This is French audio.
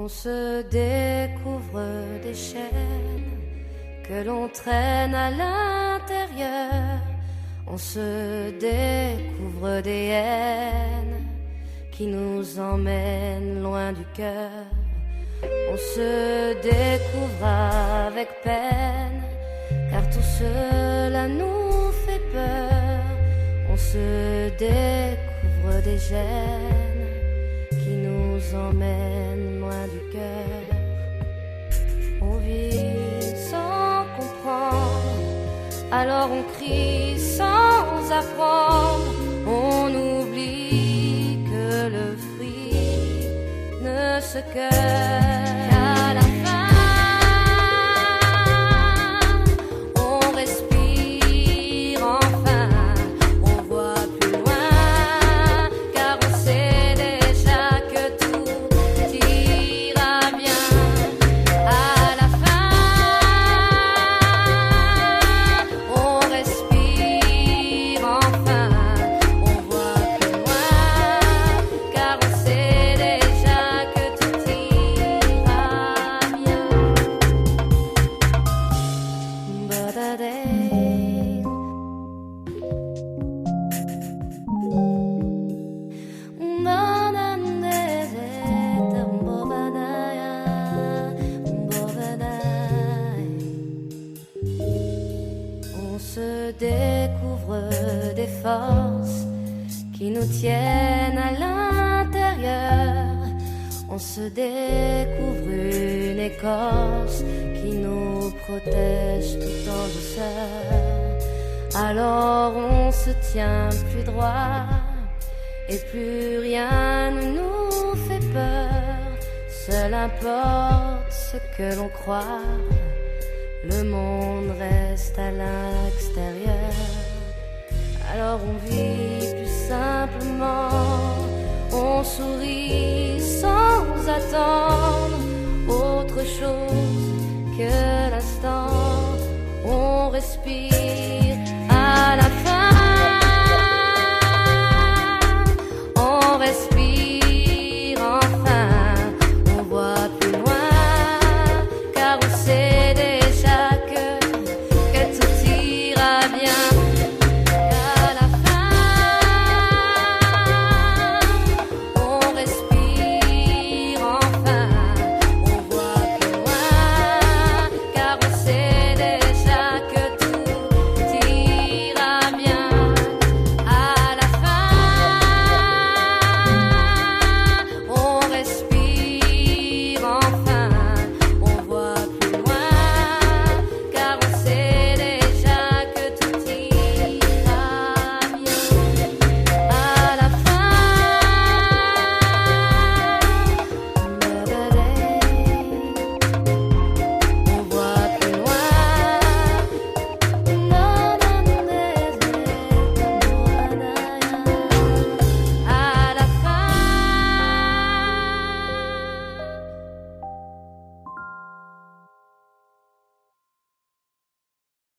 On se découvre des chaînes que l'on traîne à l'intérieur. On se découvre des haines qui nous emmènent loin du cœur. On se découvre avec peine, car tout cela nous fait peur. On se découvre des gènes qui nous emmènent loin du cœur. On vit sans comprendre, alors on crie sans apprendre. On oublie que le fruit ne se cueille qu'à la fin. On respire enfin, on voit plus loin, car on sait déjà que tout ira bien à la fin. On respire enfin, on voit plus loin, car on sait déjà que tout ira bien. On se découvre des forces qui nous tiennent à l'intérieur. On se découvre une écorce qui nous protège tout en douceur. Alors on se tient plus droit et plus rien ne nous fait peur. Seul importe ce que l'on croit, le monde reste à l'extérieur. Alors on vit plus simplement, on sourit sans attendre autre chose que l'instant. On respire